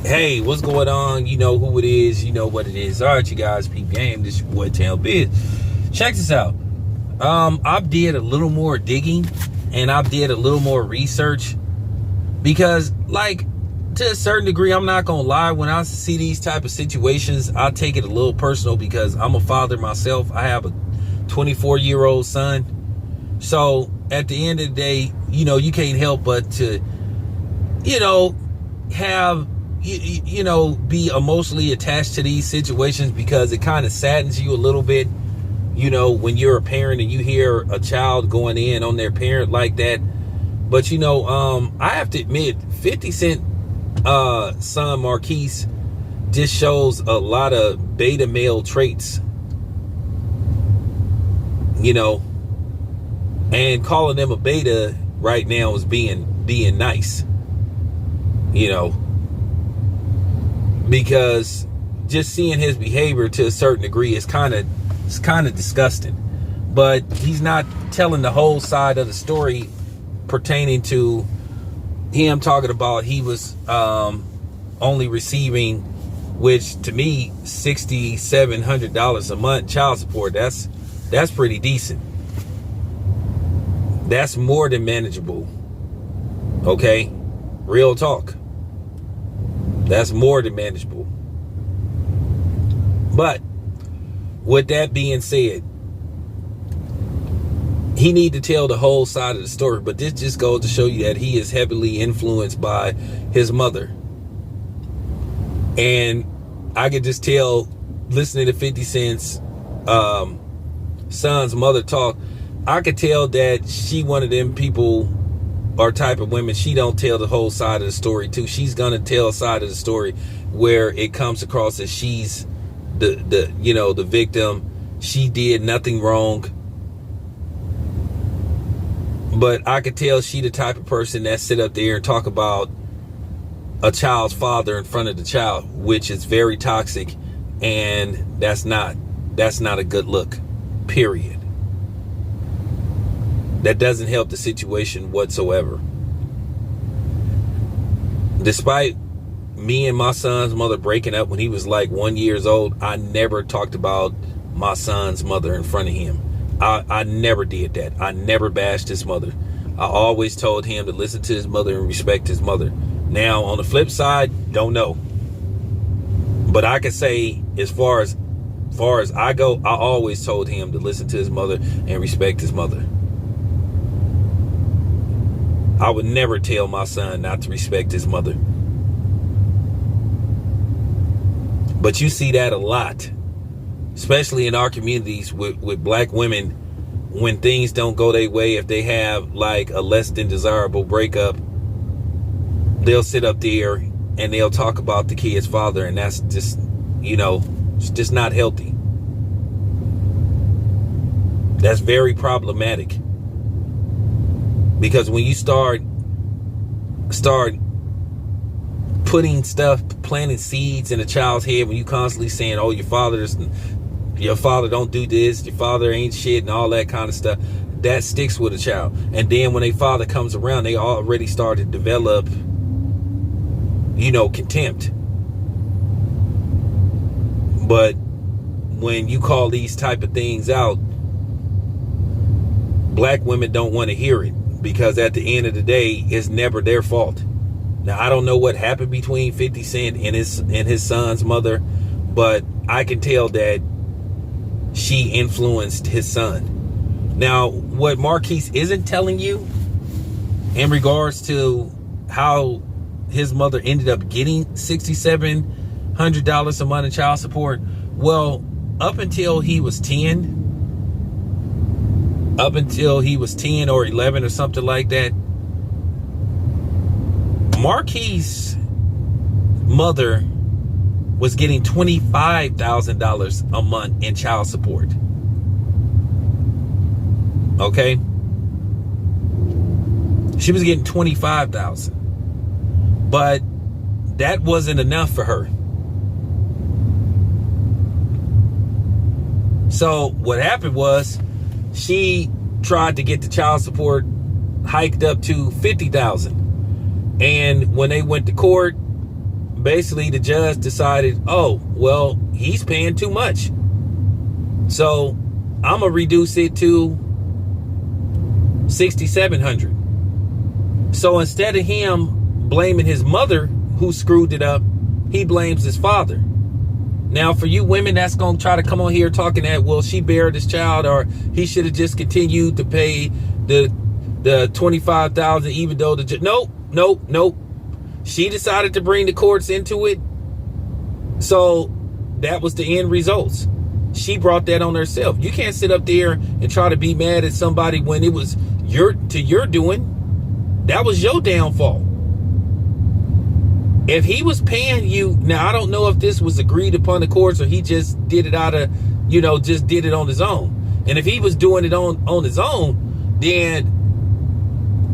Hey, what's going on? You know who it is. You know what it is. All right, you guys, peep game. This your boy Tail Biz. Check this out. I did a little more digging and I did a little more research because, like, to a certain degree, I'm not gonna lie. When I see these type of situations, I take it a little personal because I'm a father myself. I have a 24-year-old son. So at the end of the day, you know, you can't help but to, you know, have be emotionally attached to these situations because it kind of saddens you a little bit, you know, when you're a parent and you hear a child going in on their parent like that. But, you know, I have to admit, 50 Cent son Marquis just shows a lot of beta male traits, you know, and calling them a beta right now is being nice, you know, because just seeing his behavior to a certain degree is kind of disgusting. But he's not telling the whole side of the story pertaining to him talking about he was only receiving, which to me, $6,700 a month child support. That's pretty decent. That's more than manageable. Okay, real talk. That's more than manageable. But with that being said, he need to tell the whole side of the story. But this just goes to show you that he is heavily influenced by his mother. And I could just tell, listening to 50 Cent's son's mother talk, I could tell that she one of them people or type of women, she don't tell the whole side of the story too. She's gonna tell a side of the story where it comes across as she's the victim. She did nothing wrong. But I could tell she the type of person that sit up there and talk about a child's father in front of the child, which is very toxic, and that's not a good look, period. That doesn't help the situation whatsoever. Despite me and my son's mother breaking up when he was like 1 year old, I never talked about my son's mother in front of him. I never did that. I never bashed his mother. I always told him to listen to his mother and respect his mother. Now, on the flip side, don't know. But I can say, as far as I go, I always told him to listen to his mother and respect his mother. I would never tell my son not to respect his mother. But you see that a lot, especially in our communities with black women. When things don't go their way, if they have like a less than desirable breakup, they'll sit up there and they'll talk about the kid's father, and that's just, you know, it's just not healthy. That's very problematic. Because when you start putting stuff, planting seeds in a child's head, when you constantly saying, oh, your father don't do this, your father ain't shit, and all that kind of stuff, that sticks with a child. And then when their father comes around, they already start to develop, you know, contempt. But when you call these type of things out, black women don't want to hear it. Because at the end of the day, it's never their fault. Now, I don't know what happened between 50 Cent and his son's mother, but I can tell that she influenced his son. Now, what Marquis isn't telling you in regards to how his mother ended up getting $6,700 a month in child support, well, up until he was 10 or 11 or something like that, Marquis' mother was getting $25,000 a month in child support. Okay? She was getting $25,000. But that wasn't enough for her. So what happened was, she tried to get the child support hiked up to $50,000. And when they went to court, basically the judge decided, oh, well, he's paying too much. So I'm gonna reduce it to $6,700. So instead of him blaming his mother who screwed it up, he blames his father. Now, for you women that's gonna try to come on here talking that, well, she buried this child, or he should have just continued to pay the $25,000, even though nope. She decided to bring the courts into it, so that was the end results. She brought that on herself. You can't sit up there and try to be mad at somebody when it was your doing. That was your downfall. If he was paying you, now I don't know if this was agreed upon the courts or he just did it out of, just did it on his own. And if he was doing it on his own, then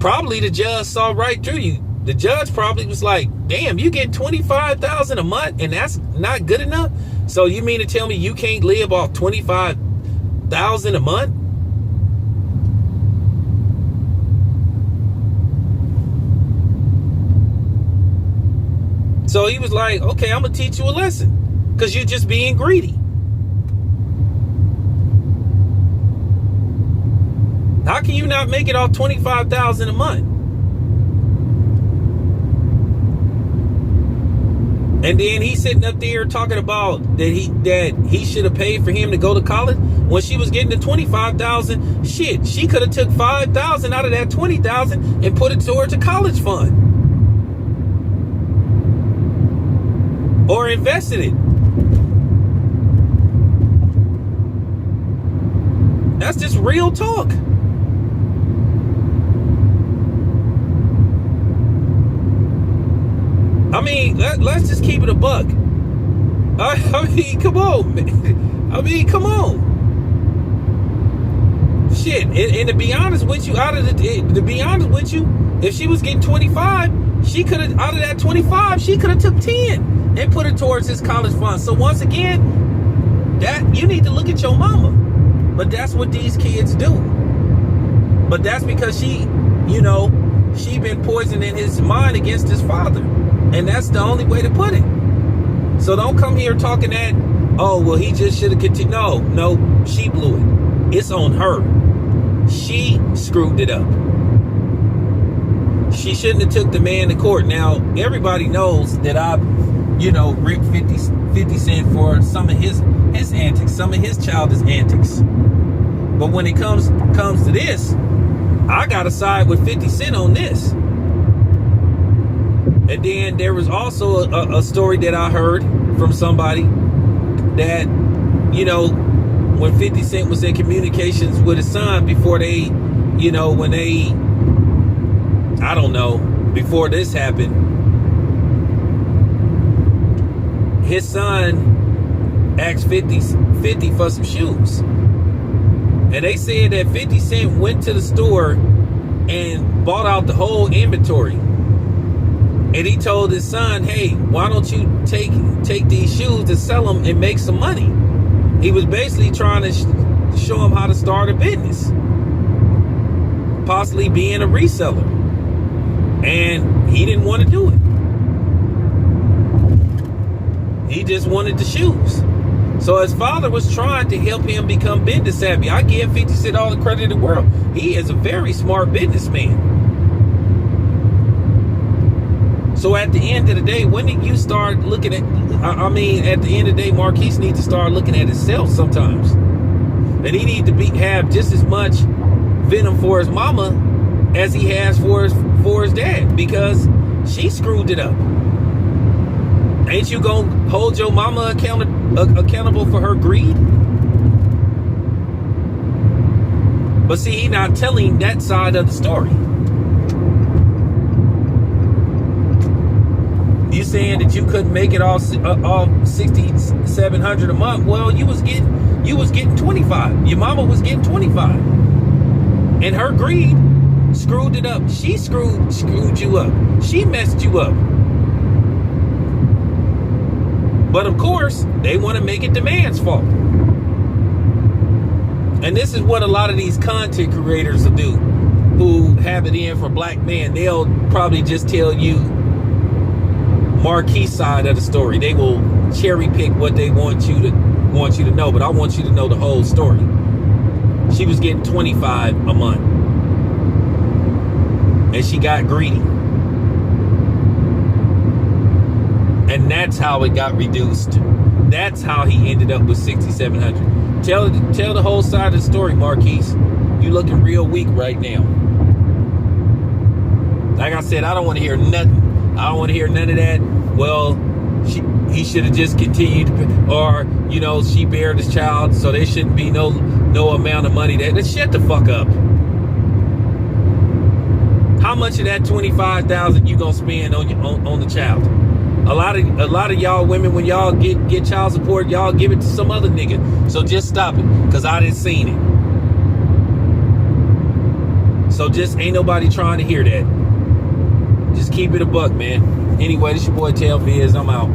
probably the judge saw right through you. The judge probably was like, damn, you get $25,000 a month and that's not good enough? So you mean to tell me you can't live off $25,000 a month? So he was like, okay, I'm gonna teach you a lesson, because you're just being greedy. How can you not make it off $25,000 a month? And then he's sitting up there talking about that he should have paid for him to go to college when she was getting the $25,000. Shit, she could have took $5,000 out of that $20,000 and put it towards a college fund, or invested it. That's just real talk. I mean, let's just keep it a buck. I mean, come on, man. I mean, come on. Shit, and to be honest with you, if she was getting 25, she could have, out of that 25, she could have took 10 and put it towards his college fund. So once again, that you need to look at your mama. But that's what these kids do. But that's because she been poisoning his mind against his father. And that's the only way to put it. So don't come here talking that, oh, well, he just should have continued. No, she blew it. It's on her. She screwed it up. She shouldn't have took the man to court. Now, everybody knows that I've, ripped 50 Cent for some of his antics, some of his childish antics. But when it comes to this, I got to side with 50 Cent on this. And then there was also a story that I heard from somebody that, when 50 Cent was in communications with his son before before this happened, his son asked 50 for some shoes. And they said that 50 Cent went to the store and bought out the whole inventory. And he told his son, hey, why don't you take these shoes and sell them and make some money? He was basically trying to show him how to start a business, possibly being a reseller. And he didn't want to do it. He just wanted the shoes. So his father was trying to help him become business savvy. I give 50 Cent all the credit in the world. He is a very smart businessman. So at the end of the day, when did you start looking at, at the end of the day, Marquis needs to start looking at himself sometimes. And he needs to have just as much venom for his mama as he has for his dad, because she screwed it up. Ain't you gonna hold your mama accountable for her greed? But see, he not telling that side of the story. You saying that you couldn't make it all $6,700 a month? Well, you was getting 25. Your mama was getting 25, and her greed screwed it up. She screwed you up. She messed you up. But of course, they want to make it the man's fault. And this is what a lot of these content creators will do, who have it in for black men. They'll probably just tell you Marquis side of the story. They will cherry pick what they want you to know, but I want you to know the whole story. She was getting $25 a month, and she got greedy, and that's how it got reduced. That's how he ended up with $6,700. Tell the whole side of the story, Marquis. You looking real weak right now. Like I said, I don't want to hear nothing. I don't want to hear none of that. Well, he should have just continued, or she bared his child, so there shouldn't be no amount of money there. Let's shut the fuck up. How much of that $25,000 you gonna spend on the child? A lot of y'all women, when y'all get child support, y'all give it to some other nigga. So just stop it, cause I didn't seen it. So just ain't nobody trying to hear that. Just keep it a buck, man. Anyway, this your boy Tail Viz. I'm out.